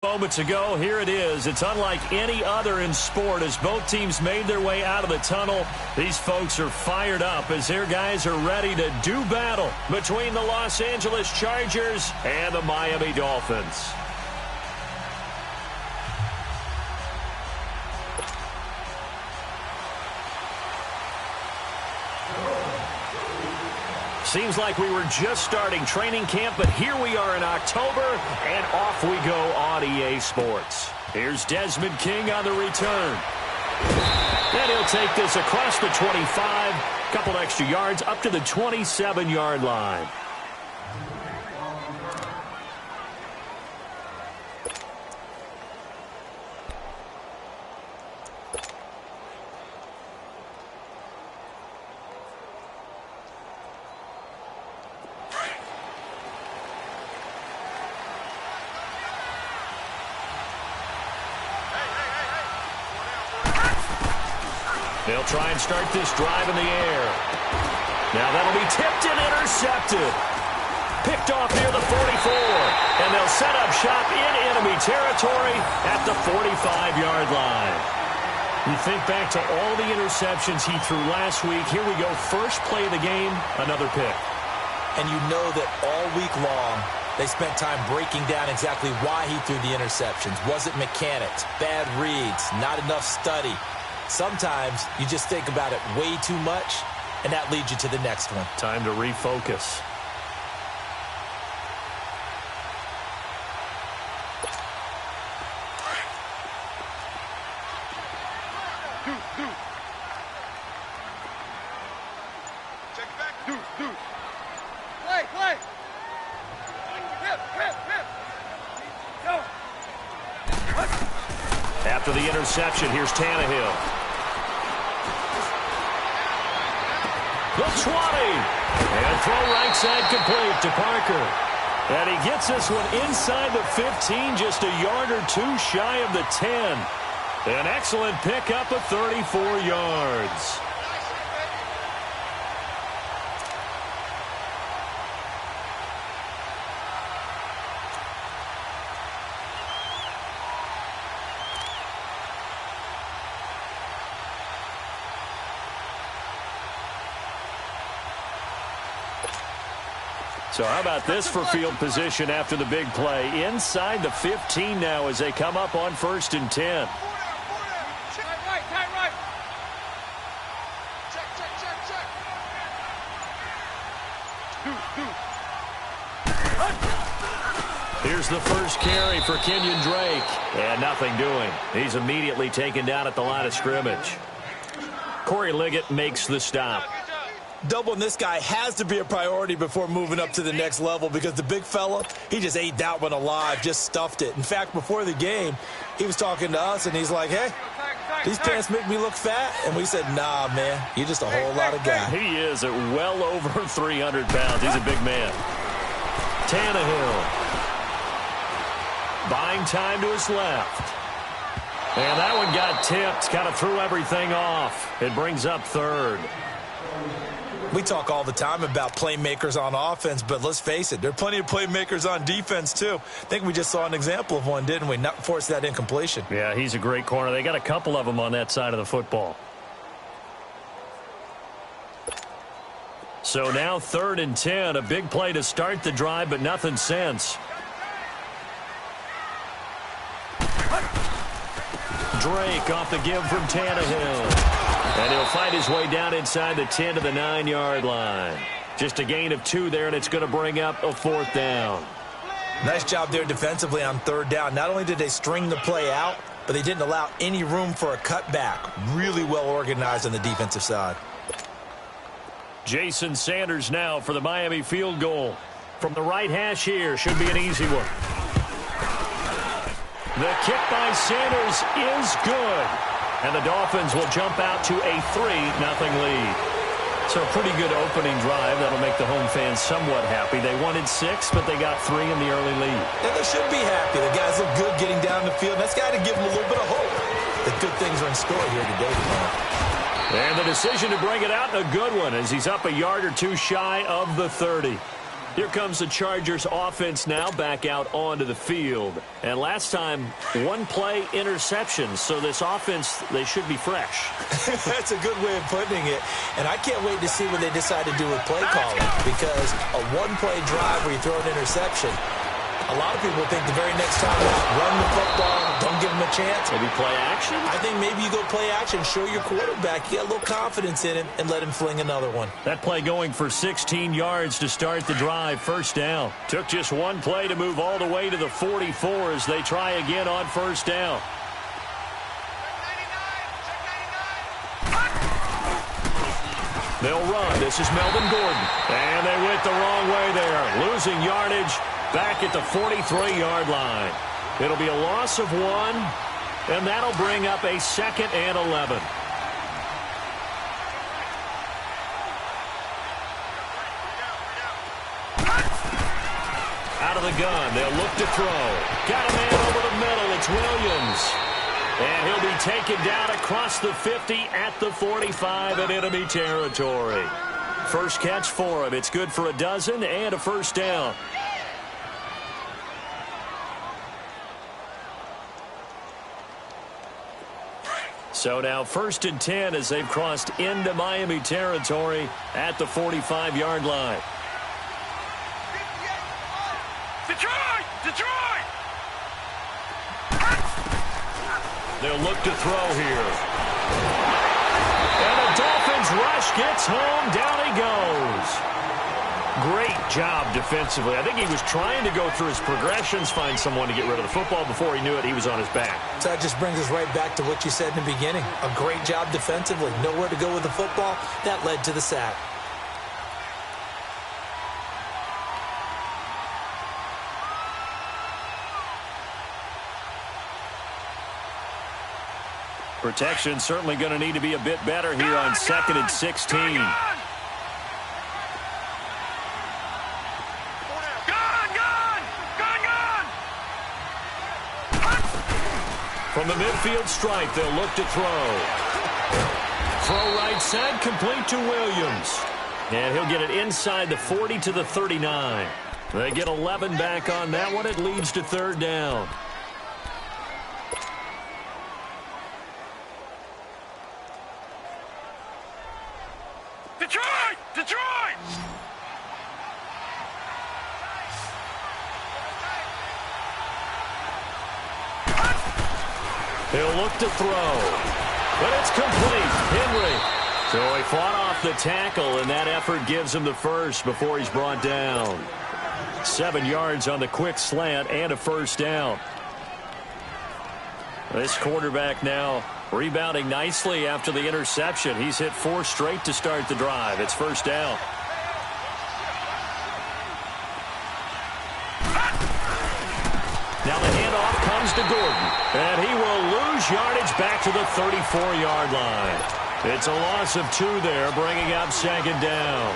Moments ago, here it is. It's unlike any other in sport as both teams made their way out of the tunnel. These folks are fired up as their guys are ready to do battle between the Los Angeles Chargers and the Miami Dolphins. Seems like we were just starting training camp, but here we are in October, and off we go on EA Sports. Here's Desmond King on the return. And he'll take this across the 25, couple extra yards up to the 27-yard line. They'll try and start this drive in the air. Now that'll be tipped and intercepted. Picked off near the 44. And they'll set up shop in enemy territory at the 45-yard line. You think back to all the interceptions he threw last week. Here we go. First play of the game, another pick. And you know that all week long, they spent time breaking down exactly why he threw the interceptions. Was it mechanics, bad reads, not enough study? Sometimes you just think about it way too much, and that leads you to the next one. Time to refocus. Check back. Play. Hip. Go. After the interception, here's Tannehill. The 20. And throw right side complete to Parker. And he gets this one inside the 15, just a yard or two shy of the 10. An excellent pickup of 34 yards. So how about this for field position after the big play? Inside the 15 now as they come up on 1st and 10. Tight right. Check. Here's the first carry for Kenyon Drake. And nothing doing. He's immediately taken down at the line of scrimmage. Corey Liggett makes the stop. Doubling this guy has to be a priority before moving up to the next level because the big fella, he just ate that one alive, just stuffed it. In fact, before the game, he was talking to us, and he's like, hey, these pants make me look fat. And we said, nah, man, you're just a whole lot of guy. He is at well over 300 pounds. He's a big man. Tannehill. Buying time to his left. And that one got tipped, kind of threw everything off. It brings up 3rd. We talk all the time about playmakers on offense, but let's face it, there are plenty of playmakers on defense, too. I think we just saw an example of one, didn't we? Not force that incompletion. Yeah, he's a great corner. They got a couple of them on that side of the football. So now 3rd and 10, a big play to start the drive, but nothing since. Drake off the give from Tannehill. And he'll find his way down inside the 10 to the 9-yard line. Just a gain of 2 there, and it's going to bring up a 4th down. Nice job there defensively on 3rd down. Not only did they string the play out, but they didn't allow any room for a cutback. Really well organized on the defensive side. Jason Sanders now for the Miami field goal. From the right hash here, should be an easy one. The kick by Sanders is good. And the Dolphins will jump out to a 3-0 lead. So a pretty good opening drive. That'll make the home fans somewhat happy. They wanted 6, but they got 3 in the early lead. And they should be happy. The guys look good getting down the field. That's got to give them a little bit of hope that good things are in store here today. And the decision to bring it out, a good one, as he's up a yard or two shy of the 30. Here comes the Chargers offense now back out onto the field. And last time, one play interception. So this offense, they should be fresh. That's a good way of putting it. And I can't wait to see what they decide to do with play calling. Because a one-play drive where you throw an interception, a lot of people think the very next time out, run the football, don't give him a chance. Maybe play action? I think maybe you go play action, show your quarterback, you get a little confidence in him, and let him fling another one. That play going for 16 yards to start the drive, first down. Took just one play to move all the way to the 44 as they try again on first down. They'll run. This is Melvin Gordon. And they went the wrong way there, losing yardage back at the 43-yard line. It'll be a loss of 1, and that'll bring up a 2nd and 11. Out of the gun, they'll look to throw. Got a man over the middle. It's Williams. And he'll be taken down across the 50 at the 45 in enemy territory. First catch for him. It's good for a dozen and a first down. So now 1st and 10 as they've crossed into Miami territory at the 45-yard line. Detroit! Detroit! They'll look to throw here. And the Dolphins rush gets home. Down he goes. Great job defensively. I think he was trying to go through his progressions, find someone to get rid of the football. Before he knew it, he was on his back. So that just brings us right back to what you said in the beginning. A great job defensively. Nowhere to go with the football. That led to the sack. Protection certainly going to need to be a bit better here on 2nd and 16. From the midfield stripe, they'll look to throw. Throw right side, complete to Williams. And he'll get it inside the 40 to the 39. They get 11 back on that one. It leads to 3rd down. Detroit! Detroit! He'll look to throw. But it's complete. Henry. So he fought off the tackle, and that effort gives him the first before he's brought down. 7 yards on the quick slant and a first down. This quarterback now rebounding nicely after the interception. He's hit 4 straight to start the drive. It's first down. Now the handoff comes to Gordon. And he will lose yardage back to the 34-yard line. It's a loss of 2 there, bringing up 2nd down.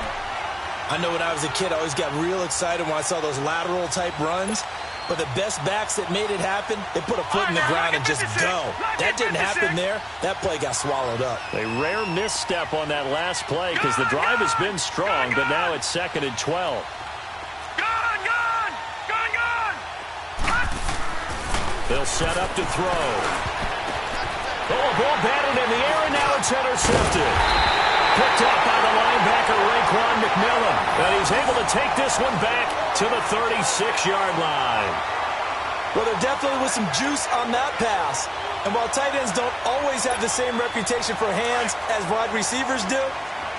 I know when I was a kid, I always got real excited when I saw those lateral-type runs. But the best backs that made it happen, they put a foot in the ground and just go. That didn't happen there. That play got swallowed up. A rare misstep on that last play because the drive has been strong, but now it's 2nd and 12. They'll set up to throw. Oh, a ball batted in the air, and now it's intercepted. Picked up by the linebacker, Raekwon McMillan. And he's able to take this one back to the 36-yard line. Well, there definitely was some juice on that pass. And while tight ends don't always have the same reputation for hands as wide receivers do,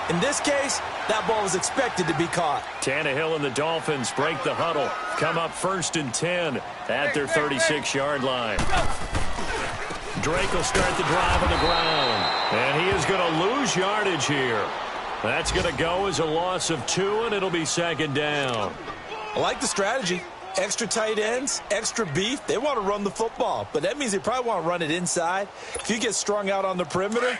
in this case, that ball was expected to be caught. Tannehill and the Dolphins break the huddle. Come up 1st and 10 at their 36-yard line. Drake will start the drive on the ground. And he is going to lose yardage here. That's going to go as a loss of 2, and it'll be 2nd down. I like the strategy. Extra tight ends, extra beef. They want to run the football, but that means they probably want to run it inside. If you get strung out on the perimeter,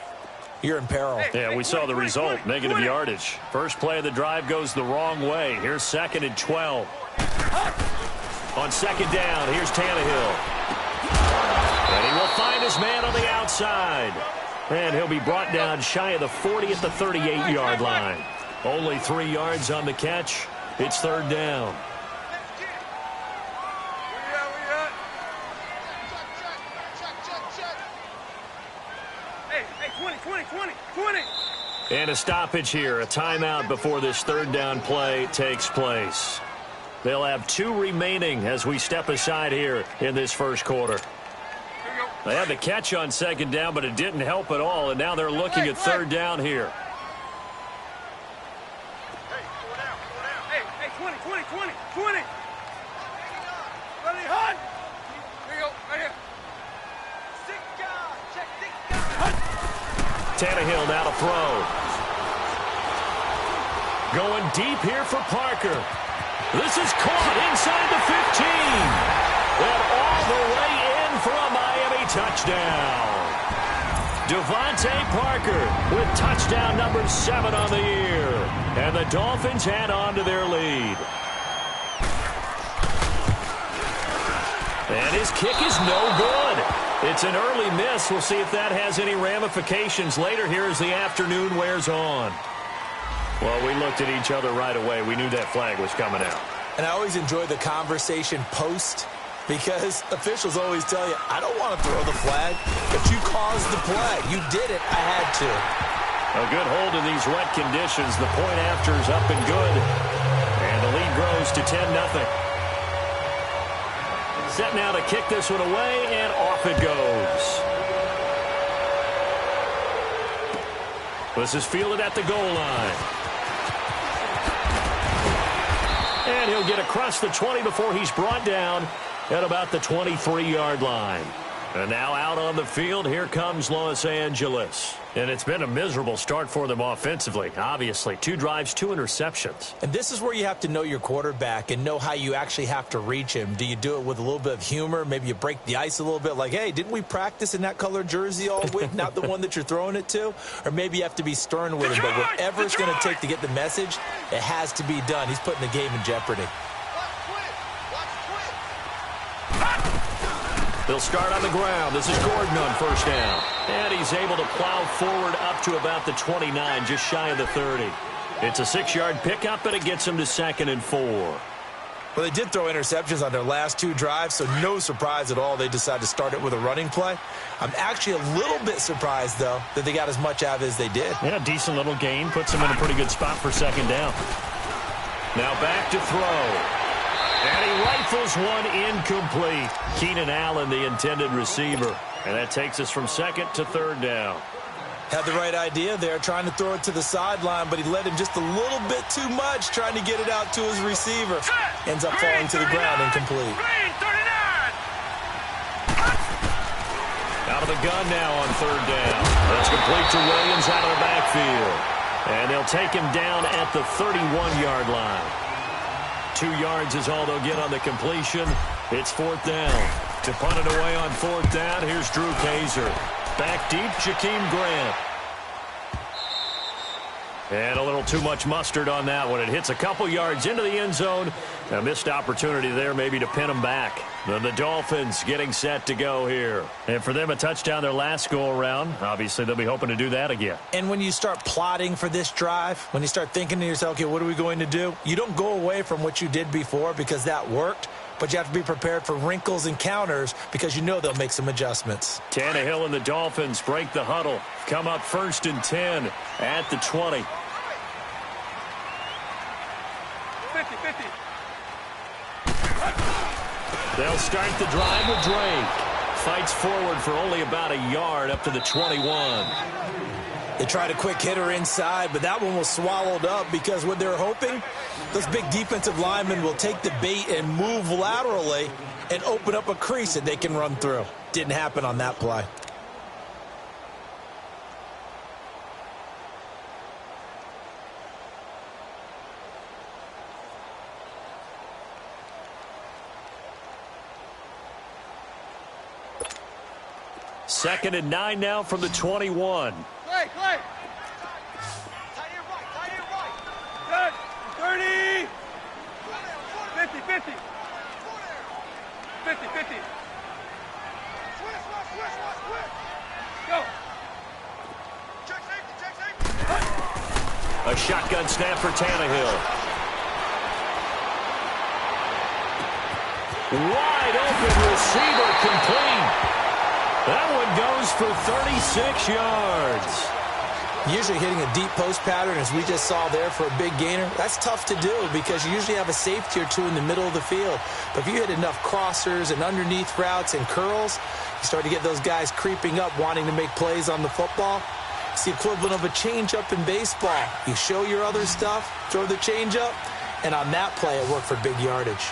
you're in peril. Yeah, we saw the result, negative yardage. First play of the drive goes the wrong way. Here's 2nd and 12. On 2nd down, here's Tannehill. And he will find his man on the outside. And he'll be brought down shy of the 40 at the 38-yard line. Only 3 yards on the catch. It's third down. Hey, 20. And a stoppage here, a timeout before this third down play takes place. They'll have 2 remaining as we step aside here in this first quarter. They had the catch on second down, but it didn't help at all, and now they're looking at third down here. Hey, 20. Ready, hot. Here you go, right here. Tannehill now to throw. Going deep here for Parker. This is caught inside the 15. And all the way in for a Miami touchdown. Devontae Parker with touchdown number 7 on the year. And the Dolphins add on to their lead. And his kick is no good. It's an early miss. We'll see if that has any ramifications later here as the afternoon wears on. Well, we looked at each other right away. We knew that flag was coming out. And I always enjoy the conversation post because officials always tell you, I don't want to throw the flag, but you caused the play. You did it. I had to. A good hold in these wet conditions. The point after is up and good. And the lead grows to 10-0. Set now to kick this one away, and off it goes. This is fielded at the goal line. And he'll get across the 20 before he's brought down at about the 23-yard line. And now out on the field, here comes Los Angeles. And it's been a miserable start for them offensively, obviously. 2 drives, 2 interceptions. And this is where you have to know your quarterback and know how you actually have to reach him. Do you do it with a little bit of humor? Maybe you break the ice a little bit like, hey, didn't we practice in that color jersey all week, not the one that you're throwing it to? Or maybe you have to be stern with him. But whatever it's going to take to get the message, it has to be done. He's putting the game in jeopardy. They'll start on the ground. This is Gordon on first down. And he's able to plow forward up to about the 29, just shy of the 30. It's a 6-yard pickup, and it gets him to 2nd and 4. Well, they did throw interceptions on their last 2 drives, so no surprise at all they decided to start it with a running play. I'm actually a little bit surprised, though, that they got as much out of it as they did. Yeah, decent little gain. Puts them in a pretty good spot for 2nd down. Now back to throw. And he rifles one incomplete. Keenan Allen, the intended receiver. And that takes us from 2nd to 3rd down. Had the right idea there, trying to throw it to the sideline, but he led him just a little bit too much, trying to get it out to his receiver. Ends up falling to the ground incomplete. Out of the gun now on 3rd down. That's complete to Williams out of the backfield. And they'll take him down at the 31-yard line. 2 yards is all they'll get on the completion. It's 4th down. To punt it away on 4th down, here's Drew Kaiser. Back deep, Jakeem Grant. And a little too much mustard on that one. It hits a couple yards into the end zone. A missed opportunity there maybe to pin them back. Then the Dolphins getting set to go here. And for them, a touchdown their last go-around. Obviously, they'll be hoping to do that again. And when you start plotting for this drive, when you start thinking to yourself, okay, what are we going to do? You don't go away from what you did before because that worked. But you have to be prepared for wrinkles and counters because you know they'll make some adjustments. Tannehill and the Dolphins break the huddle. Come up 1st and 10 at the 20. 50. They'll start the drive with Drake. Fights forward for only about a yard up to the 21. They tried a quick hitter inside, but that one was swallowed up because what they're hoping, those big defensive linemen will take the bait and move laterally and open up a crease that they can run through. Didn't happen on that play. Second and 9 now from the 21. Clay. Tight right. 30. 50. 50. Go. Check safety. A shotgun snap for Tannehill. Wide open receiver complete. That one goes for 36 yards. Usually hitting a deep post pattern, as we just saw there, for a big gainer, that's tough to do because you usually have a safety or two in the middle of the field. But if you hit enough crossers and underneath routes and curls, you start to get those guys creeping up, wanting to make plays on the football. It's the equivalent of a changeup in baseball. You show your other stuff, throw the changeup, and on that play, it worked for big yardage.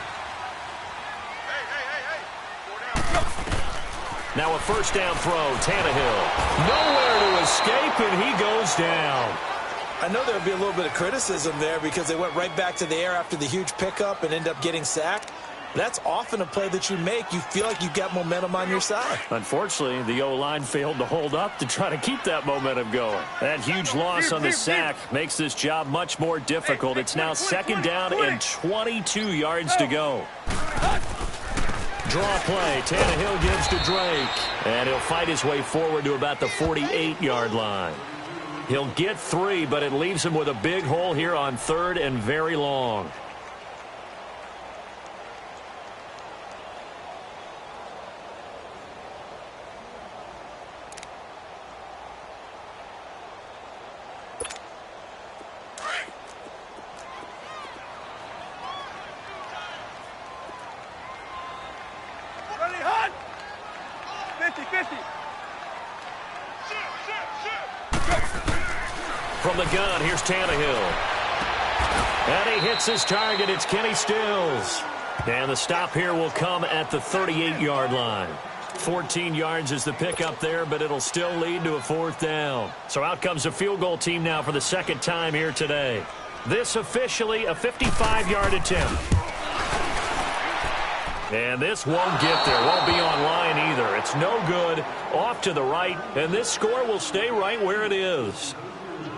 Now a first down throw, Tannehill. Nowhere to escape, and he goes down. I know there would be a little bit of criticism there because they went right back to the air after the huge pickup and end up getting sacked. That's often a play that you make. You feel like you've got momentum on your side. Unfortunately, the O-line failed to hold up to try to keep that momentum going. That huge loss on the sack makes this job much more difficult. It's now second down and 22 yards to go. Draw play. Tannehill gives to Drake. And he'll fight his way forward to about the 48-yard line. He'll get 3, but it leaves him with a big hole here on third and very long. Ready, hot! 50-50. From the gun, here's Tannehill. And he hits his target. It's Kenny Stills. And the stop here will come at the 38-yard line. 14 yards is the pickup there, but it'll still lead to a fourth down. So out comes a field goal team now for the second time here today. This officially a 55-yard attempt. And this won't get there. Won't be on line either. It's no good. Off to the right. And this score will stay right where it is.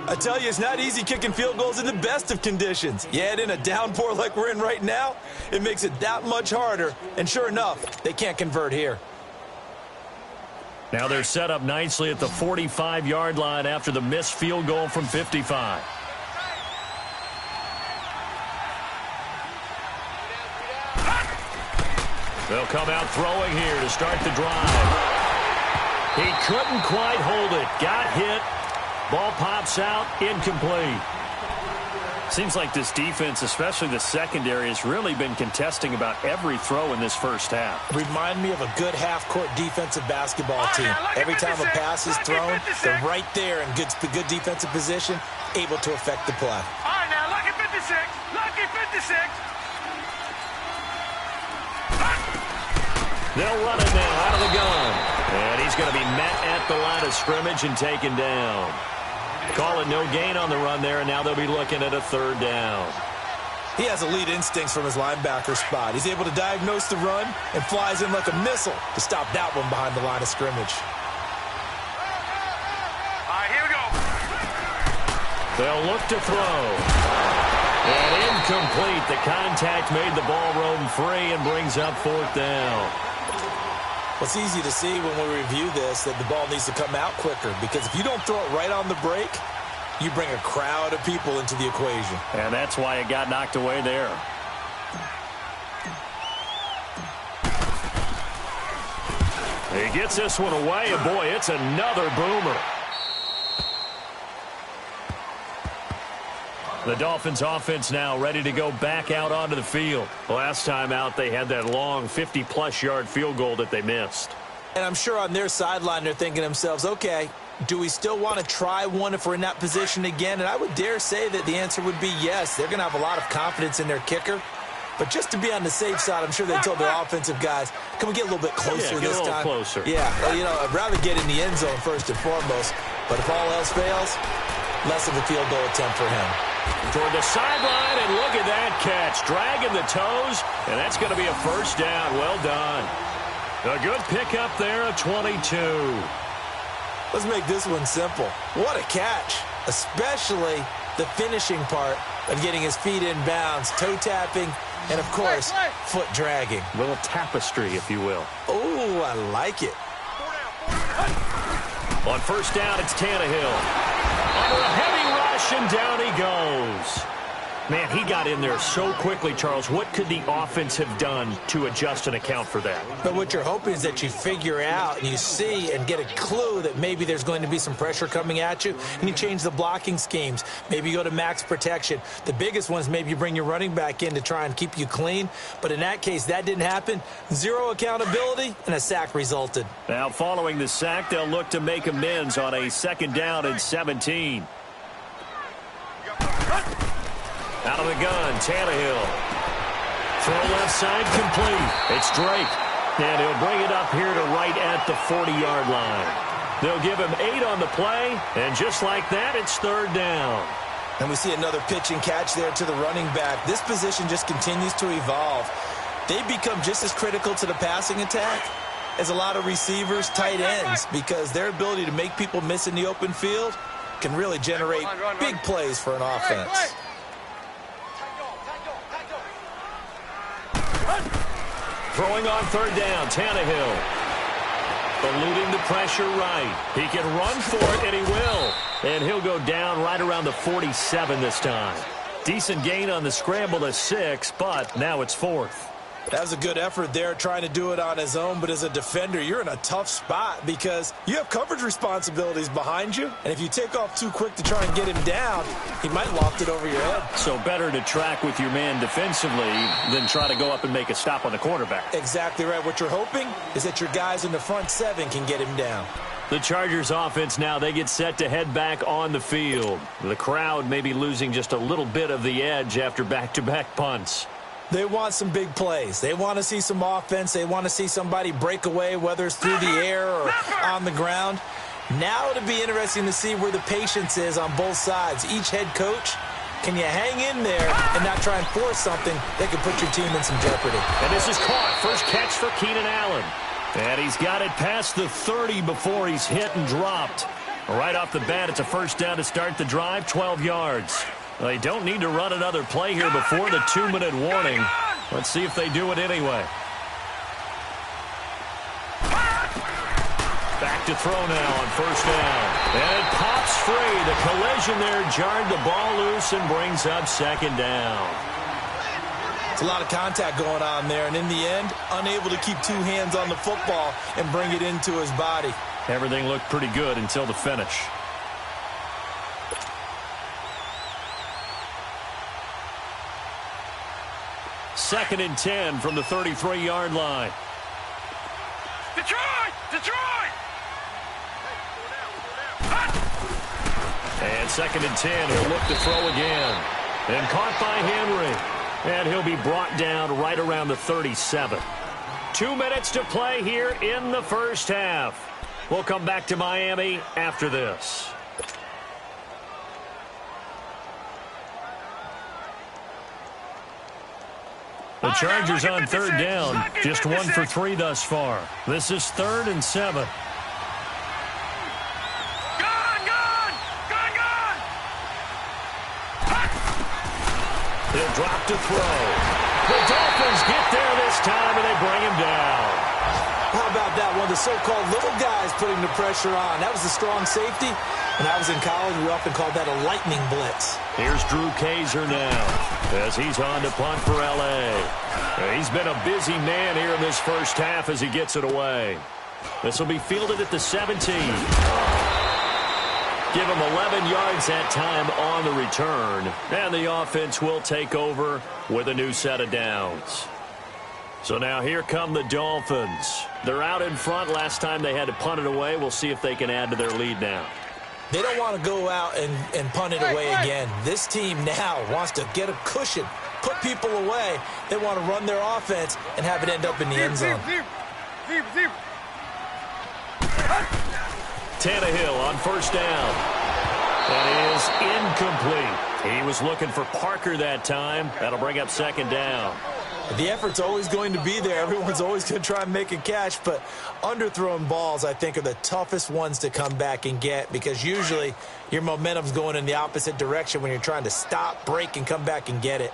I tell you, it's not easy kicking field goals in the best of conditions. You add in a downpour like we're in right now, it makes it that much harder. And sure enough, they can't convert here. Now they're set up nicely at the 45-yard line after the missed field goal from 55. They'll come out throwing here to start the drive. He couldn't quite hold it. Got hit. Ball pops out, incomplete. Seems like this defense, especially the secondary, has really been contesting about every throw in this first half. Remind me of a good half-court defensive basketball team. Every time a pass is thrown, they're right there in good defensive position, able to affect the play. All right, now, lucky 56. Lucky 56. They'll run it now out of the gun. And he's going to be met at the line of scrimmage and taken down. Call it no gain on the run there, and now they'll be looking at a third down. He has elite instincts from his linebacker spot. He's able to diagnose the run and flies in like a missile to stop that one behind the line of scrimmage. All right, here we go. They'll look to throw. And incomplete. The contact made the ball roam free and brings up fourth down. Well, it's easy to see when we review this that the ball needs to come out quicker, because if you don't throw it right on the break, you bring a crowd of people into the equation. And that's why it got knocked away there. He gets this one away, and boy, it's another boomer. The Dolphins offense now ready to go back out onto the field. Last time out, they had that long 50-plus yard field goal that they missed. And I'm sure on their sideline they're thinking to themselves, okay, do we still want to try one if we're in that position again? And I would dare say that the answer would be yes. They're going to have a lot of confidence in their kicker. But just to be on the safe side, I'm sure they told their offensive guys, can we get a little bit closer this time? Closer. Yeah, well, you know, I'd rather get in the end zone first and foremost. But if all else fails, less of a field goal attempt for him. Toward the sideline, and look at that catch. Dragging the toes, and that's going to be a first down. Well done. A good pickup there of 22. Let's make this one simple. What a catch, especially the finishing part of getting his feet in bounds, toe tapping, and, of course, foot dragging. A little tapestry, if you will. Oh, I like it. On first down, it's Tannehill. Under a heavy rush, and down he goes. Man, he got in there so quickly, Charles. What could the offense have done to adjust and account for that? But what you're hoping is that you figure out and you see and get a clue that maybe there's going to be some pressure coming at you, and you change the blocking schemes. Maybe you go to max protection. The biggest one is maybe you bring your running back in to try and keep you clean. But in that case, that didn't happen. Zero accountability, and a sack resulted. Now, following the sack, they'll look to make amends on a 2nd down and 17. Out of the gun, Tannehill. Throw left side, complete. It's Drake. And he'll bring it up here to right at the 40-yard line. They'll give him 8 on the play, and just like that, it's 3rd down. And we see another pitch and catch there to the running back. This position just continues to evolve. They become just as critical to the passing attack as a lot of receivers, tight ends, because their ability to make people miss in the open field can really generate big plays for an offense. Throwing on 3rd down, Tannehill. Eluding the pressure right. He can run for it, and he will. And he'll go down right around the 47 this time. Decent gain on the scramble to 6, but now it's 4th. That was a good effort there, trying to do it on his own. But as a defender, you're in a tough spot because you have coverage responsibilities behind you. And if you take off too quick to try and get him down, he might loft it over your head. So better to track with your man defensively than try to go up and make a stop on the quarterback. Exactly right. What you're hoping is that your guys in the front 7 can get him down. The Chargers offense now, they get set to head back on the field. The crowd may be losing just a little bit of the edge after back-to-back punts. They want some big plays. They want to see some offense. They want to see somebody break away, whether it's through the air or on the ground. Now it'll be interesting to see where the patience is on both sides. Each head coach, can you hang in there and not try and force something that could put your team in some jeopardy? And this is caught. First catch for Keenan Allen. And he's got it past the 30 before he's hit and dropped. Right off the bat, it's a 1st down to start the drive, 12 yards. They don't need to run another play here before the 2-minute warning. Let's see if they do it anyway. Back to throw now on 1st down. And it pops free. The collision there jarred the ball loose and brings up 2nd down. It's a lot of contact going on there, and in the end, unable to keep 2 hands on the football and bring it into his body. Everything looked pretty good until the finish. Second and 10 from the 33-yard line. Detroit! Detroit! And 2nd and 10, he'll look to throw again. And caught by Henry. And he'll be brought down right around the 37. 2 minutes to play here in the 1st half. We'll come back to Miami after this. The Chargers on 3rd down, just 1 for 3 thus far. This is 3rd and 7. He'll drop to throw. The Dolphins get there this time, and they bring him down. How about that? One of the so-called little guys putting the pressure on. That was a strong safety. When I was in college, we often called that a lightning blitz. Here's Drew Kaiser now as he's on to punt for L.A. He's been a busy man here in this 1st half as he gets it away. This will be fielded at the 17. Give him 11 yards that time on the return. And the offense will take over with a new set of downs. So now here come the Dolphins. They're out in front. Last time they had to punt it away. We'll see if they can add to their lead now. They don't want to go out and punt it away again. This team now wants to get a cushion, put people away. They want to run their offense and have it end up in the end zone. Tannehill on 1st down. That is incomplete. He was looking for Parker that time. That'll bring up 2nd down. The effort's always going to be there. Everyone's always going to try and make a catch, but underthrown balls, I think, are the toughest ones to come back and get because usually your momentum's going in the opposite direction when you're trying to stop, break, and come back and get it.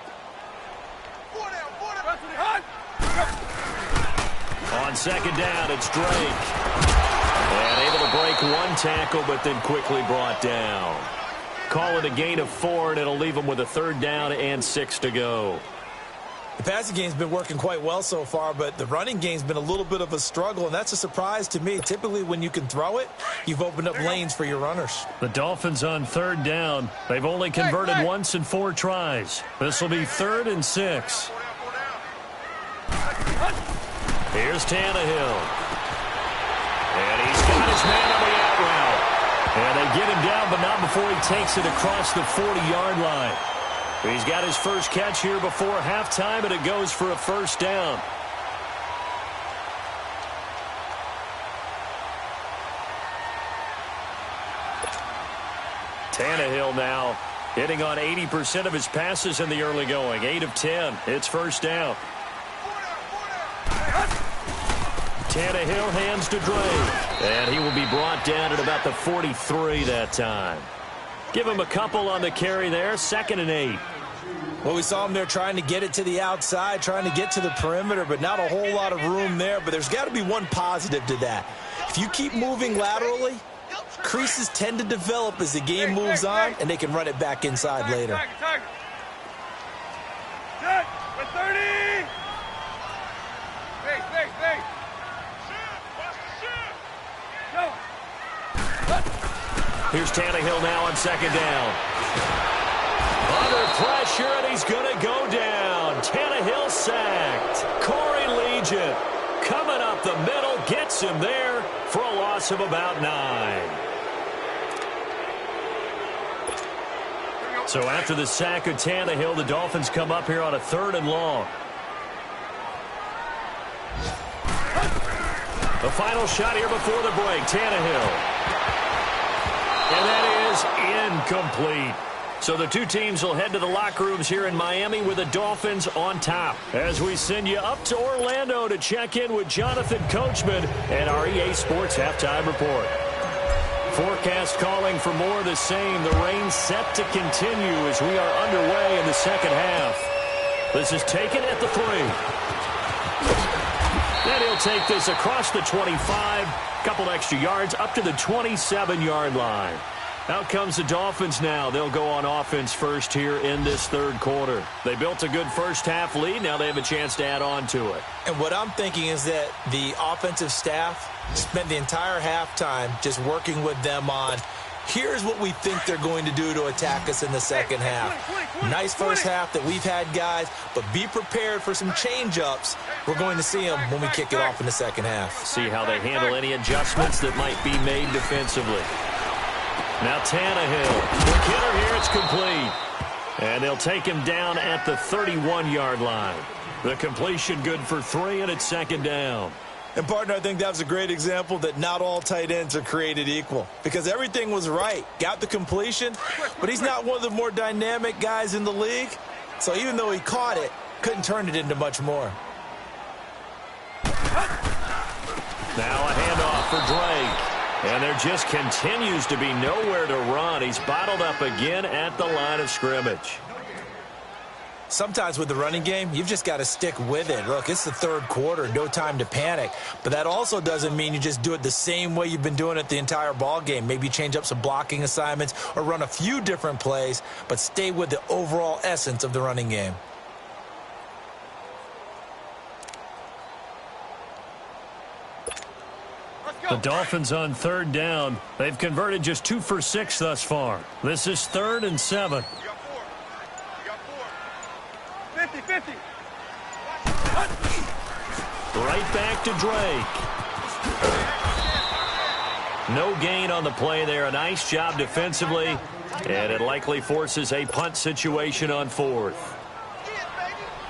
On 2nd down, it's Drake. And able to break 1 tackle, but then quickly brought down. call it a gain of 4, and it'll leave them with a 3rd down and 6 to go. The passing game's been working quite well so far, but the running game's been a little bit of a struggle, and that's a surprise to me. Typically, when you can throw it, you've opened up lanes for your runners. The Dolphins on 3rd down. They've only converted once in 4 tries. This will be 3rd and 6. Here's Tannehill. And he's got his man on the out route. And they get him down, but not before he takes it across the 40-yard line. He's got his first catch here before halftime, and it goes for a 1st down. Tannehill now hitting on 80% of his passes in the early going. 8 of 10. It's 1st down. Tannehill hands to Drake. And he will be brought down at about the 43 that time. Give him a couple on the carry there. 2nd and 8. Well, we saw him there trying to get it to the outside, trying to get to the perimeter, but not a whole lot of room there. But there's got to be one positive to that. If you keep moving laterally, creases tend to develop as the game moves on, and they can run it back inside later. Set for 30. Face. Here's Tannehill now on 2nd down. Under pressure, and he's going to go down. Tannehill sacked. Corey Legion coming up the middle, gets him there for a loss of about 9. So after the sack of Tannehill, the Dolphins come up here on a 3rd and long. The final shot here before the break, Tannehill. And that is incomplete. So the two teams will head to the locker rooms here in Miami with the Dolphins on top. As we send you up to Orlando to check in with Jonathan Coachman and our EA Sports Halftime Report. Forecast calling for more of the same. The rain set to continue as we are underway in the 2nd half. This is taken at the 3. Then he'll take this across the 25. Couple extra yards up to the 27-yard line. Out comes the Dolphins now. They'll go on offense first here in this 3rd quarter. They built a good first half lead. Now they have a chance to add on to it. And what I'm thinking is that the offensive staff spent the entire halftime just working with them on, here's what we think they're going to do to attack us in the 2nd half. Nice first half that we've had, guys, but be prepared for some change-ups. We're going to see them when we kick it off in the 2nd half. See how they handle any adjustments that might be made defensively. Now Tannehill, the hitter here, it's complete. And they'll take him down at the 31-yard line. The completion good for 3, and it's 2nd down. And, partner, I think that was a great example that not all tight ends are created equal. Because everything was right. Got the completion, but he's not one of the more dynamic guys in the league. So even though he caught it, couldn't turn it into much more. Now a handoff for Drake. And there just continues to be nowhere to run. He's bottled up again at the line of scrimmage. Sometimes with the running game, you've just got to stick with it. Look, it's the 3rd quarter, no time to panic. But that also doesn't mean you just do it the same way you've been doing it the entire ball game. Maybe change up some blocking assignments or run a few different plays, but stay with the overall essence of the running game. The Dolphins on 3rd down. They've converted just 2 for 6 thus far. This is 3rd and 7. You got 4. 50. Right back to Drake. No gain on the play there. A nice job defensively. And it likely forces a punt situation on 4th.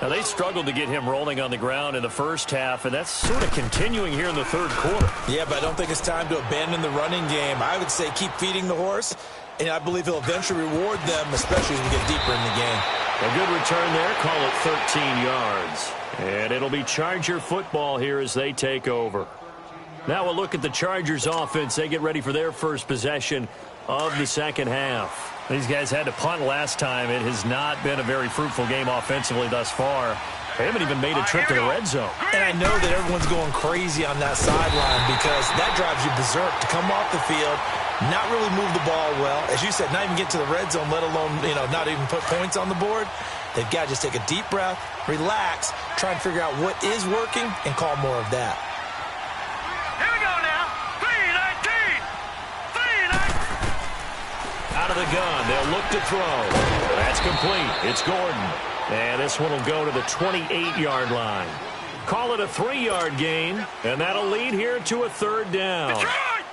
Now, they struggled to get him rolling on the ground in the first half, and that's sort of continuing here in the 3rd quarter. Yeah, but I don't think it's time to abandon the running game. I would say keep feeding the horse, and I believe he'll eventually reward them, especially as we get deeper in the game. A good return there. Call it 13 yards. And it'll be Charger football here as they take over. Now we'll look at the Chargers offense. They get ready for their first possession of the 2nd half. These guys had to punt last time. It has not been a very fruitful game offensively thus far. They haven't even made a trip to the red zone. And I know that everyone's going crazy on that sideline because that drives you berserk to come off the field, not really move the ball well. As you said, not even get to the red zone, let alone, not even put points on the board. They've got to just take a deep breath, relax, try and figure out what is working, and call more of that. Here we go now. 3-19. 3-19. Out of the gun, they'll look to throw. That's complete. It's Gordon. And this one will go to the 28-yard line. Call it a 3-yard gain, and that'll lead here to a third down.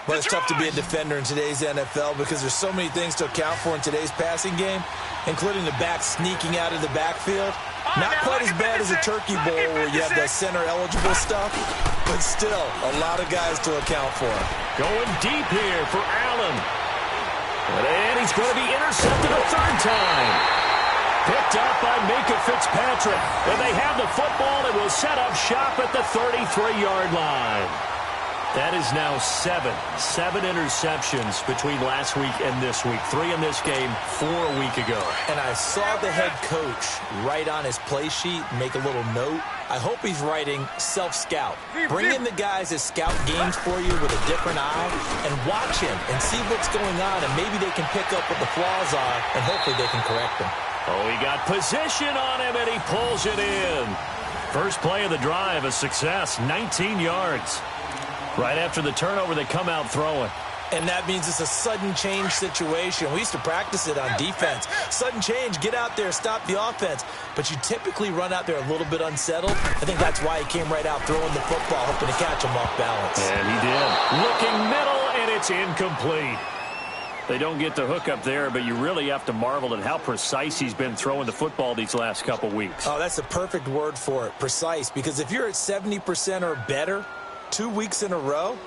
Well, it's tough to be a defender in today's NFL because there's so many things to account for in today's passing game, including the back sneaking out of the backfield. Not quite as bad as a turkey bowl where you have that center-eligible stuff, but still a lot of guys to account for. Going deep here for Allen. And he's going to be intercepted a third time. Picked up by Minka Fitzpatrick. And they have the football and will set up shop at the 33-yard line. That is now seven interceptions between last week and this week. 3 in this game, 4 a week ago. And I saw the head coach write on his play sheet, make a little note. I hope he's writing self-scout. Bring in the guys that scout games for you with a different eye and watch him and see what's going on, and maybe they can pick up what the flaws are, and hopefully they can correct them. Oh, he got position on him, and he pulls it in. First play of the drive, a success, 19 yards. Right after the turnover, they come out throwing. And that means it's a sudden change situation. We used to practice it on defense. Sudden change, get out there, stop the offense. But you typically run out there a little bit unsettled. I think that's why he came right out throwing the football, hoping to catch him off balance. And he did. Looking middle, and it's incomplete. They don't get the hook up there, but you really have to marvel at how precise he's been throwing the football these last couple weeks. Oh, that's a perfect word for it, precise. Because if you're at 70% or better 2 weeks in a row,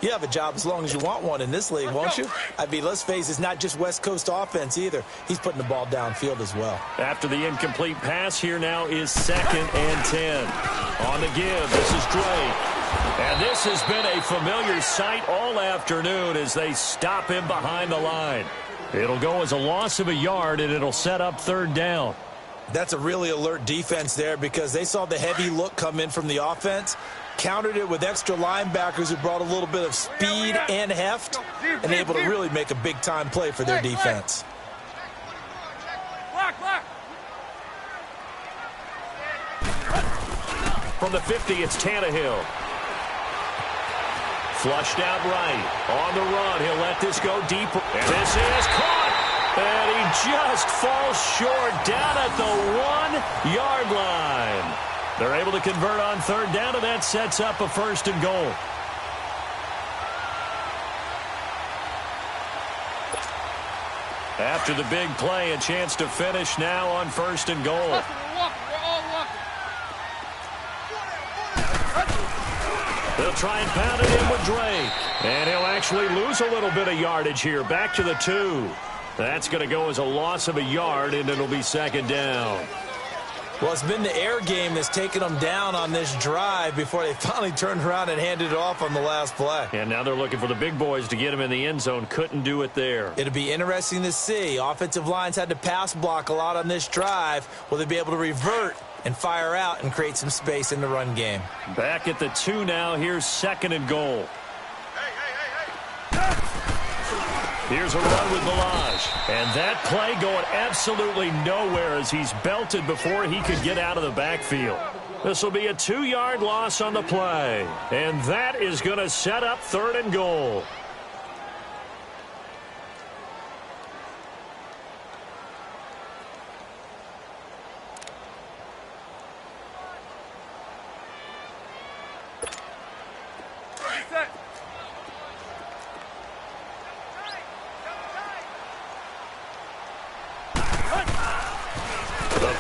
you have a job as long as you want one in this league, won't you? I mean, let's face it, it's not just West Coast offense either. He's putting the ball downfield as well. After the incomplete pass, here now is 2nd and 10. On the give, this is Drake. And this has been a familiar sight all afternoon as they stop him behind the line. It'll go as a loss of a yard, and it'll set up 3rd down. That's a really alert defense there because they saw the heavy look come in from the offense, countered it with extra linebackers who brought a little bit of speed and heft, and able to really make a big-time play for their defense. From the 50, it's Tannehill. Flushed out right. On the run, he'll let this go deep. And this is caught. And he just falls short down at the 1-yard line. They're able to convert on 3rd down, and that sets up a 1st and goal. After the big play, a chance to finish now on 1st and goal. They'll try and pound it in with Drake. And he'll actually lose a little bit of yardage here. Back to the 2. That's going to go as a loss of a yard, and it'll be 2nd down. Well, it's been the air game that's taken them down on this drive before they finally turned around and handed it off on the last play. And now they're looking for the big boys to get him in the end zone. Couldn't do it there. It'll be interesting to see. Offensive lines had to pass block a lot on this drive. Will they be able to revert and fire out and create some space in the run game? Back at the 2 now. Here's 2nd and goal. Here's a run with Balaj. And that play going absolutely nowhere as he's belted before he could get out of the backfield. This will be a 2-yard loss on the play. And that is going to set up 3rd and goal.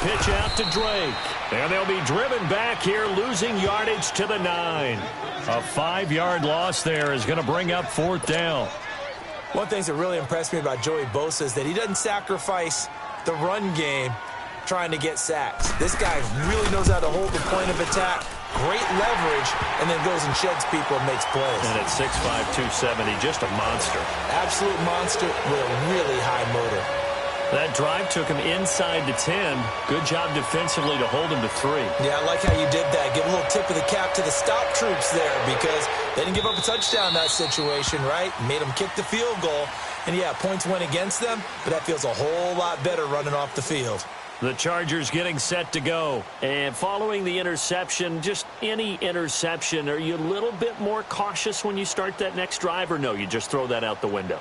Pitch out to Drake. And they'll be driven back here, losing yardage to the 9. A 5-yard loss there is going to bring up 4th down. One thing that really impressed me about Joey Bosa is that he doesn't sacrifice the run game trying to get sacks. This guy really knows how to hold the point of attack, great leverage, and then goes and sheds people and makes plays. And at 6'5", 270, just a monster. Absolute monster with a really high motor. That drive took him inside the 10. Good job defensively to hold him to 3. Yeah, I like how you did that. Give a little tip of the cap to the stop troops there because they didn't give up a touchdown in that situation, right? Made them kick the field goal. And, yeah, points went against them, but that feels a whole lot better running off the field. The Chargers getting set to go. And following the interception, just any interception, are you a little bit more cautious when you start that next drive, or no, you just throw that out the window?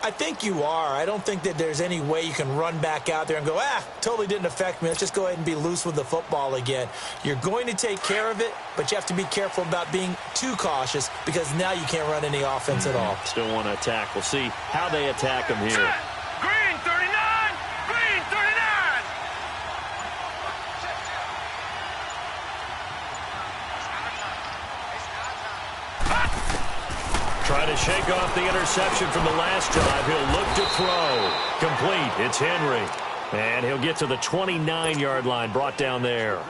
I think you are. I don't think that there's any way you can run back out there and go, totally didn't affect me. Let's just go ahead and be loose with the football again. You're going to take care of it, but you have to be careful about being too cautious because now you can't run any offense at all. Still want to attack. We'll see how they attack them here. Green 39! Green 39! Trying to shake off the interception from the last drive. He'll look to throw. Complete. It's Henry. And he'll get to the 29-yard line, brought down there.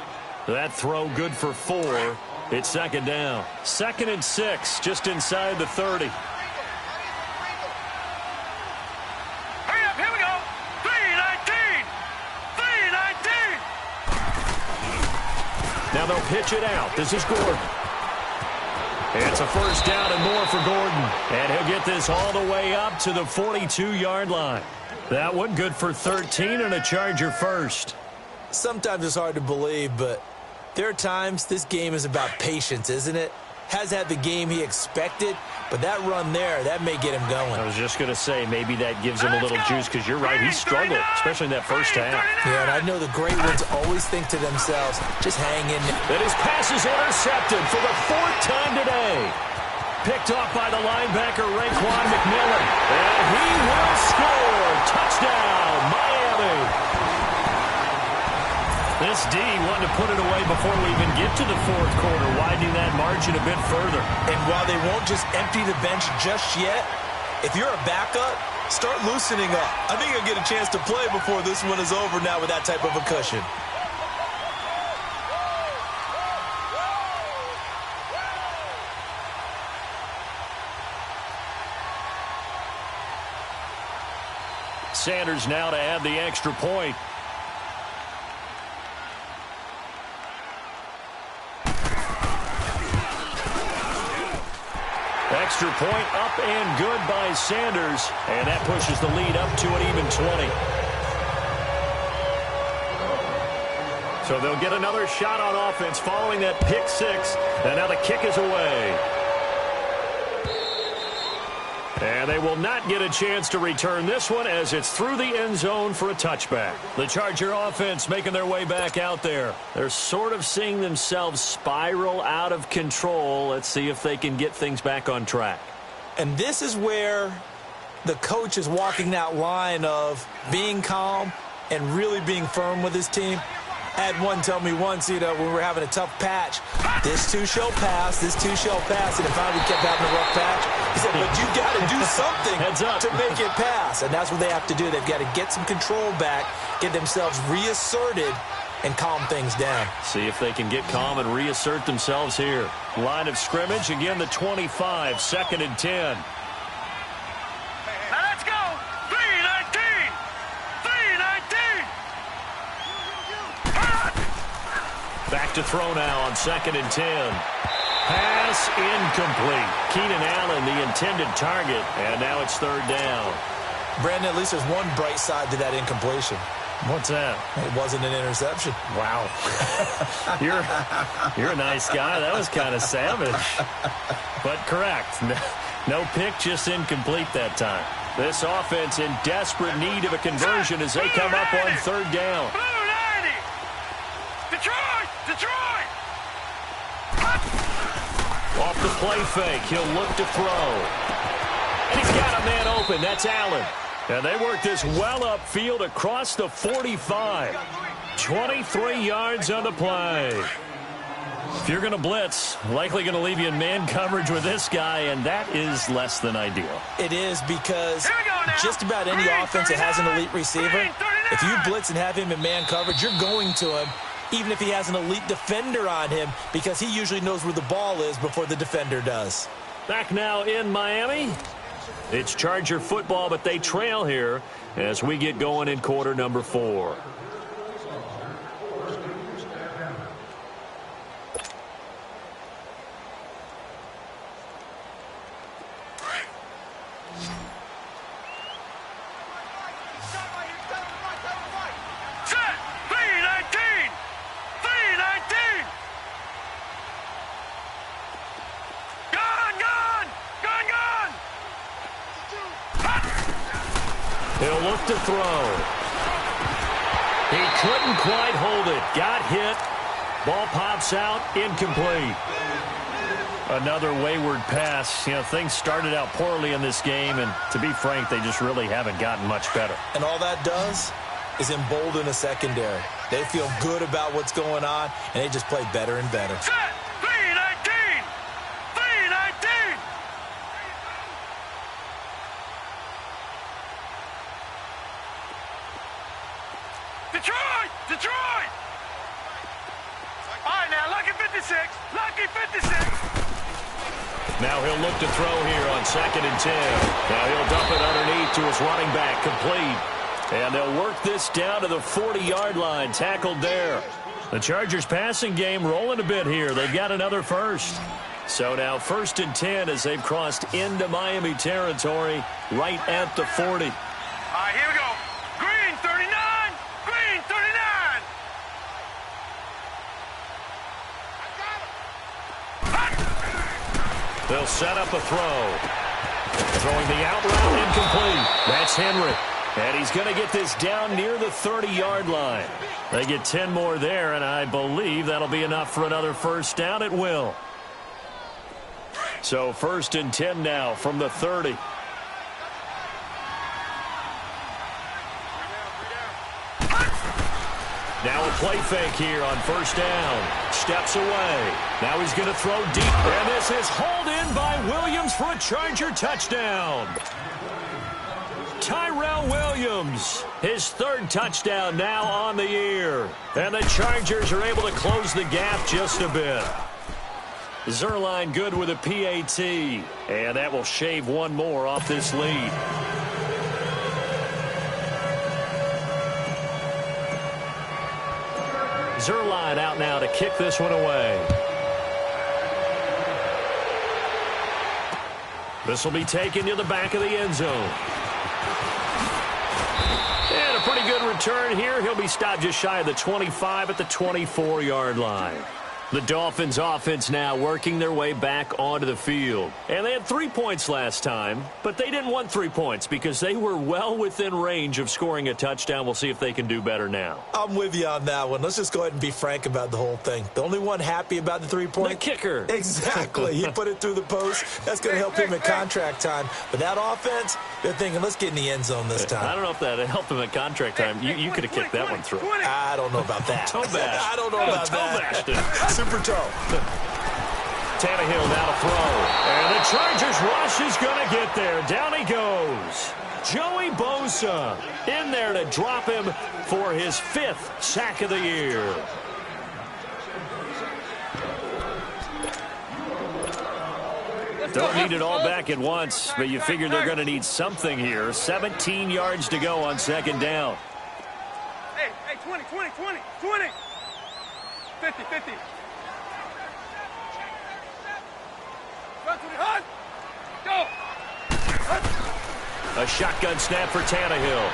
That throw good for 4. It's second down. 2nd and 6, just inside the 30. Hurry up, here we go! 319! 319! Now they'll pitch it out. This is Gordon. It's a first down and more for Gordon. And he'll get this all the way up to the 42-yard line. That one good for 13 and a Charger first. Sometimes it's hard to believe, but there are times this game is about patience, isn't it? Has had the game he expected, but that run there, that may get him going. I was just going to say, maybe that gives him a little juice because you're right, he struggled, especially in that first half. Yeah, and I know the great ones always think to themselves, just hang in there. And his pass is intercepted for the 4th time today. Picked off by the linebacker, Raekwon McMillan. And he will score. Touchdown, Miami. This D wanted to put it away before we even get to the 4th quarter, widening that margin a bit further. And while they won't just empty the bench just yet, if you're a backup, start loosening up. I think you'll get a chance to play before this one is over now with that type of a cushion. Sanders now to add the extra point. Extra point up and good by Sanders. And that pushes the lead up to an even 20. So they'll get another shot on offense following that pick 6. And now the kick is away. And they will not get a chance to return this one as it's through the end zone for a touchback. The Charger offense making their way back out there. They're sort of seeing themselves spiral out of control. Let's see if they can get things back on track. And this is where the coach is walking that line of being calm and really being firm with his team. I had one tell me once, when we were having a tough patch, this too shall pass, this too shall pass, and if I would kept having a rough patch, he said, but you got to do something to make it pass. And that's what they have to do. They've got to get some control back, get themselves reasserted, and calm things down. See if they can get calm and reassert themselves here. Line of scrimmage, again the 25, 2nd and 10. Now let's go! 319! 319! Back to throw now on 2nd and 10. Pass incomplete. Keenan Allen, the intended target, and now it's 3rd down. Brandon, at least there's one bright side to that incompletion. What's that? It wasn't an interception. Wow. You're a nice guy. That was kind of savage. But correct. No pick, just incomplete that time. This offense in desperate need of a conversion as they come up on 3rd down. Blue 90! Detroit! Detroit! Off the play fake, he'll look to throw. And he's got a man open. That's Allen. And they work this well upfield across the 45. 23 yards on the play. If you're going to blitz, likely going to leave you in man coverage with this guy, and that is less than ideal. It is because just about any offense that has an elite receiver, if you blitz and have him in man coverage, you're going to him, even if he has an elite defender on him, because he usually knows where the ball is before the defender does. Back now in Miami. It's Charger football, but they trail here as we get going in quarter number 4. He'll look to throw. He couldn't quite hold it. Got hit. Ball pops out. Incomplete. Another wayward pass. You know, things started out poorly in this game, and to be frank, they just really haven't gotten much better. And all that does is embolden a secondary. They feel good about what's going on, and they just play better and better. Set! 319! 319! Detroit! Detroit! All right, now, lucky 56. Lucky 56. Now he'll look to throw here on 2nd and 10. Now he'll dump it underneath to his running back, complete. And they'll work this down to the 40-yard line, tackled there. The Chargers passing game rolling a bit here. They've got another first. So now 1st and 10 as they've crossed into Miami territory right at the 40. All right, here we go. Green 39. Green 39. They'll set up a throw. Throwing the out route, incomplete. That's Henry. And he's going to get this down near the 30-yard line. They get 10 more there, and I believe that'll be enough for another first down. It will. So 1st and 10 now from the 30. Now a play fake here on 1st down. Steps away. Now he's going to throw deep. And this is hauled in by Williams for a Charger touchdown. Tyrell Williams, his 3rd touchdown now on the year. And the Chargers are able to close the gap just a bit. Zerline good with a PAT. And that will shave one more off this lead. Zerline out now to kick this one away. This will be taken to the back of the end zone. And a pretty good return here. He'll be stopped just shy of the 25 at the 24-yard line. The Dolphins offense now working their way back onto the field. And they had 3 points last time, but they didn't want 3 points because they were well within range of scoring a touchdown. We'll see if they can do better now. I'm with you on that one. Let's just go ahead and be frank about the whole thing. The only one happy about the 3-point? The kicker. Exactly. He put it through the post. That's going to help him at contract time. But that offense, they're thinking, let's get in the end zone this time. I don't know if that helped him at contract time. You could have kicked that one through. I don't know about that. Toe bash. I don't know about that. Super toe. Tannehill now to throw. And the Chargers rush is going to get there. Down he goes. Joey Bosa in there to drop him for his 5th sack of the year. Don't need it all back at once, but you figure they're going to need something here. 17 yards to go on 2nd down. Hey, 20, 20, 20, 20. 50, 50. Run to the hunt. Go. A shotgun snap for Tannehill.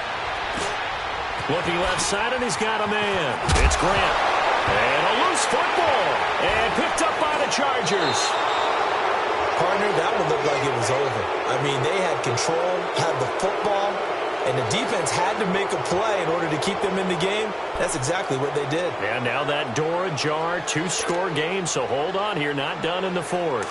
Looking left side, and he's got a man. It's Grant. And a loose football. And picked up by the Chargers. Partner, that one looked like it was over. I mean, they had control, had the football, and the defense had to make a play in order to keep them in the game. That's exactly what they did. And now that door ajar, 2-score game, so hold on here, not done in the 4th.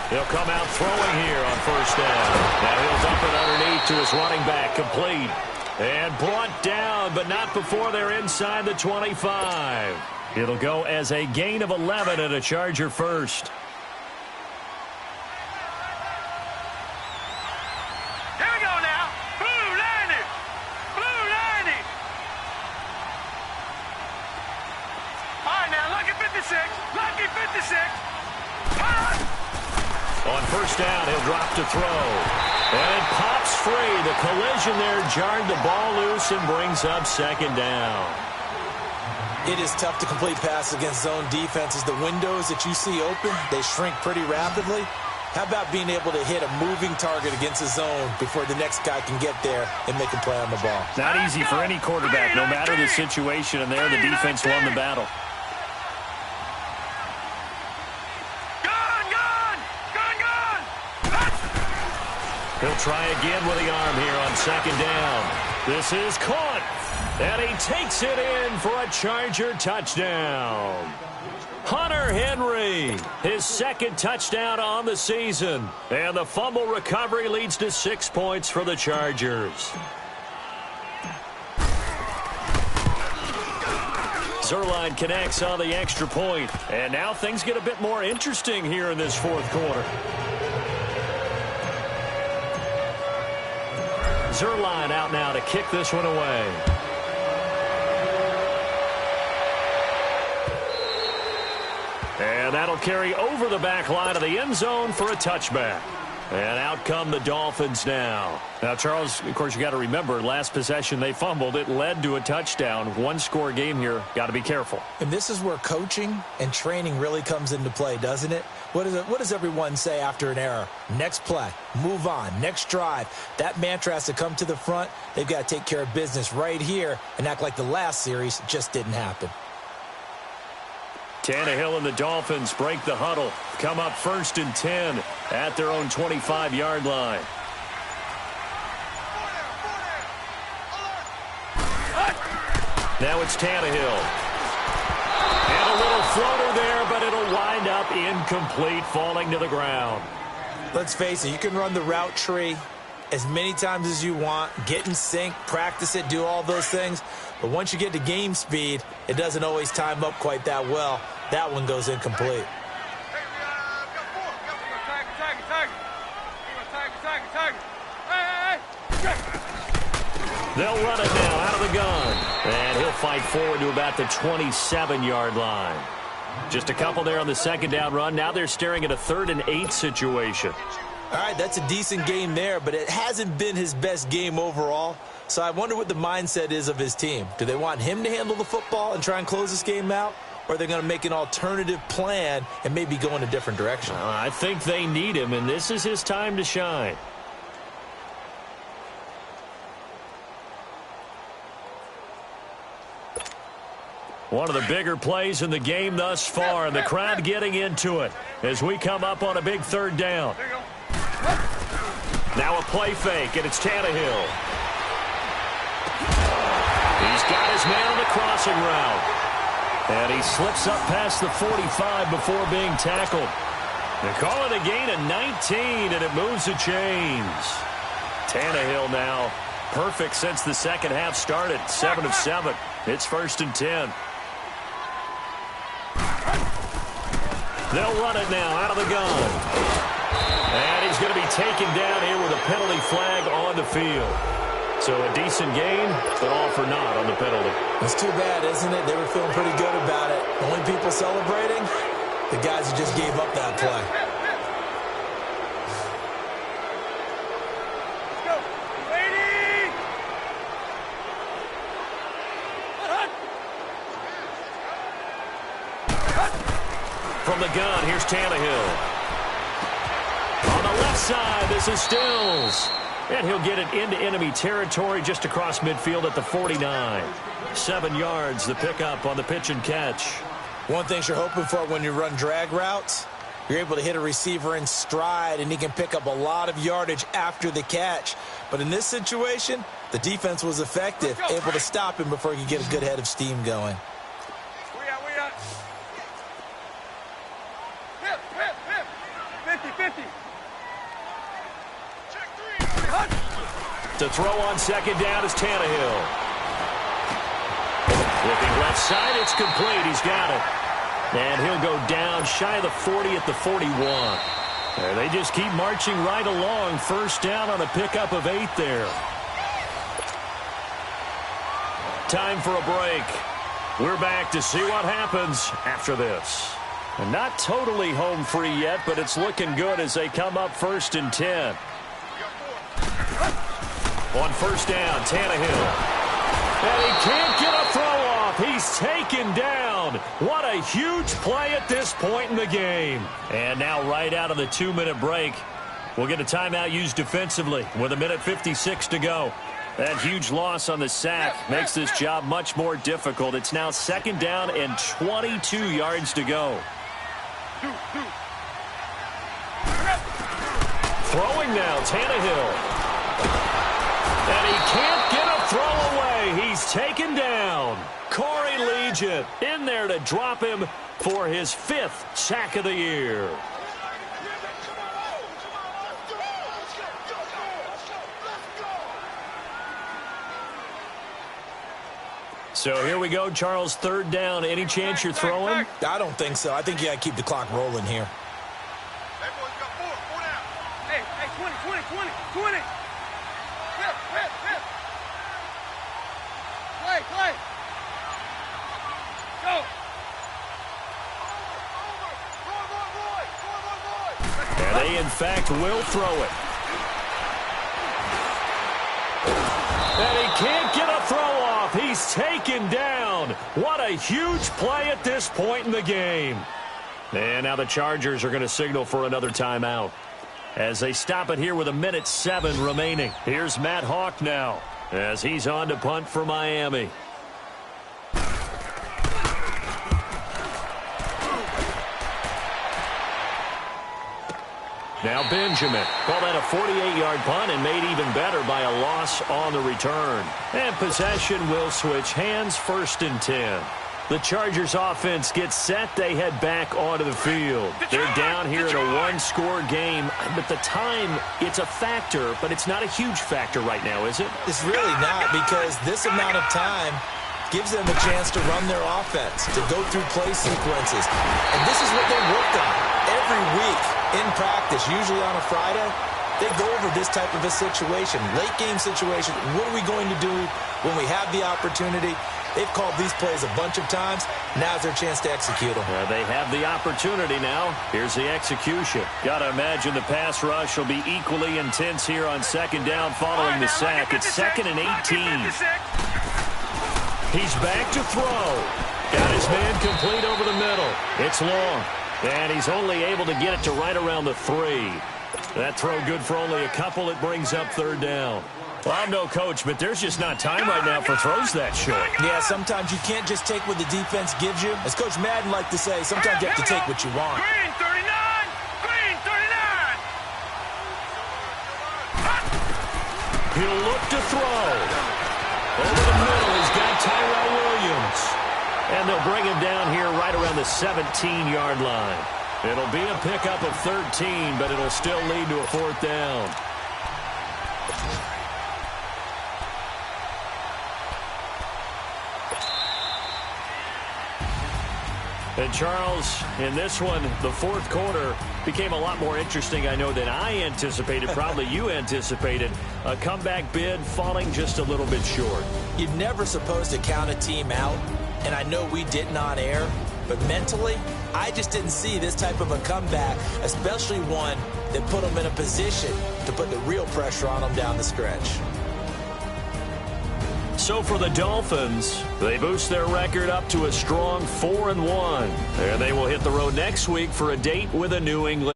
He'll come out throwing here on 1st down. Now he'll dump it underneath to his running back, complete. And brought down, but not before they're inside the 25. It'll go as a gain of 11 and a Charger first. Here we go now. Blue landed. down. He'll drop to throw. And it pops free. The collision there jarred the ball loose and brings up second down. It is tough to complete passes against zone defenses. The windows that you see open, they shrink pretty rapidly. How about being able to hit a moving target against a zone before the next guy can get there and make a play on the ball? Not easy for any quarterback, no matter the situation, and there the defense won the battle. He'll try again with the arm here on second down. This is caught, and he takes it in for a Charger touchdown. Hunter Henry, his second touchdown on the season. And the fumble recovery leads to 6 points for the Chargers. Zerline connects on the extra point. And now things get a bit more interesting here in this fourth quarter. Zerline out now to kick this one away. And that'll carry over the back line of the end zone for a touchback. And out come the Dolphins now. Now, Charles, of course, you got to remember, last possession they fumbled. It led to a touchdown. One-score game here. Got to be careful. And this is where coaching and training really comes into play, doesn't it? What does everyone say after an error? Next play, move on, next drive. That mantra has to come to the front. They've got to take care of business right here and act like the last series just didn't happen. Tannehill and the Dolphins break the huddle. Come up 1st and 10 at their own 25-yard line. Now it's Tannehill. And a little floater there, but it'll wind up incomplete, falling to the ground. Let's face it, you can run the route tree as many times as you want, get in sync, practice it, do all those things. But once you get to game speed, it doesn't always time up quite that well. That one goes incomplete. They'll run it now out of the gun. And he'll fight forward to about the 27-yard line. Just a couple there on the second down run. Now they're staring at a 3rd and 8 situation. All right, that's a decent game there, but it hasn't been his best game overall. So I wonder what the mindset is of his team. Do they want him to handle the football and try and close this game out? Or are they going to make an alternative plan and maybe go in a different direction? I think they need him, and this is his time to shine. One of the bigger plays in the game thus far, and the crowd getting into it as we come up on a big 3rd down. Now a play fake, and it's Tannehill. He's got his man on the crossing route. And he slips up past the 45 before being tackled. They call it a gain of 19, and it moves the chains. Tannehill now perfect since the second half started. 7 of 7. It's 1st and 10. They'll run it now out of the gun. And he's going to be taken down here with a penalty flag on the field. So a decent game, but all for naught on the penalty. It's too bad, isn't it? They were feeling pretty good about it. Only people celebrating, the guys who just gave up that play. Let's go. Lady! From the gun, here's Tannehill. On the left side, this is Stills. And he'll get it into enemy territory just across midfield at the 49. 7 yards, the pickup on the pitch and catch. One thing you're hoping for when you run drag routes, you're able to hit a receiver in stride, and he can pick up a lot of yardage after the catch. But in this situation, the defense was effective, able to stop him before he could get a good head of steam going. We got. Hip. 50-50. To throw on second down is Tannehill. Looking left side, it's complete. He's got it. And he'll go down shy of the 40 at the 41. And they just keep marching right along. 1st down on a pickup of 8 there. Time for a break. We're back to see what happens after this. And not totally home free yet, but it's looking good as they come up 1st and 10. On 1st down, Tannehill. And he can't get a throw off. He's taken down. What a huge play at this point in the game. And now right out of the 2-minute break, we'll get a timeout used defensively with 1:56 to go. That huge loss on the sack makes this job much more difficult. It's now 2nd down and 22 yards to go. Throwing now, Tannehill. And he can't get a throw away. He's taken down. Corey Legion in there to drop him for his 5th sack of the year. So here we go, Charles, 3rd down. Any chance you're throwing? I don't think so. I think you got to keep the clock rolling here. Hey, boys, got 4 down. Hey, 20. Play. Go. And they, in fact, will throw it. And he can't get a throw off. He's taken down. What a huge play at this point in the game. And now the Chargers are going to signal for another timeout as they stop it here with 1:07 remaining. Here's Matt Hawk now as he's on to punt for Miami. Now Benjamin called that a 48-yard punt and made even better by a loss on the return. And possession will switch hands, 1st and 10. The Chargers offense gets set. They head back onto the field. They're down here in a 1-score game. But the time, it's a factor, but it's not a huge factor right now, is it? It's really not, because this amount of time gives them a chance to run their offense, to go through play sequences. And this is what they worked on every week in practice, usually on a Friday. They go over this type of a situation, late game situation. What are we going to do when we have the opportunity? They've called these plays a bunch of times. Now's their chance to execute them. They have the opportunity now. Here's the execution. Got to imagine the pass rush will be equally intense here on 2nd down following the sack. It's 2nd and 18. He's back to throw. Got his man complete over the middle. It's long. And he's only able to get it to right around the 3. That throw good for only a couple. It brings up 3rd down. Well, I'm no coach, but there's just not time right now for throws that short. Yeah, sometimes you can't just take what the defense gives you. As Coach Madden liked to say, sometimes you have to take what you want. Green 39. Green 39. He'll look to throw. Over the middle, he's got Tyrell Williams. And they'll bring him down here right around the 17-yard line. It'll be a pickup of 13, but it'll still lead to a 4th down. And Charles, in this one, the 4th quarter became a lot more interesting, I know, than I anticipated. Probably you anticipated. A comeback bid falling just a little bit short. You're never supposed to count a team out, and I know we didn't on air, but mentally, I just didn't see this type of a comeback, especially one that put them in a position to put the real pressure on them down the stretch. So for the Dolphins, they boost their record up to a strong 4-1. And they will hit the road next week for a date with a New England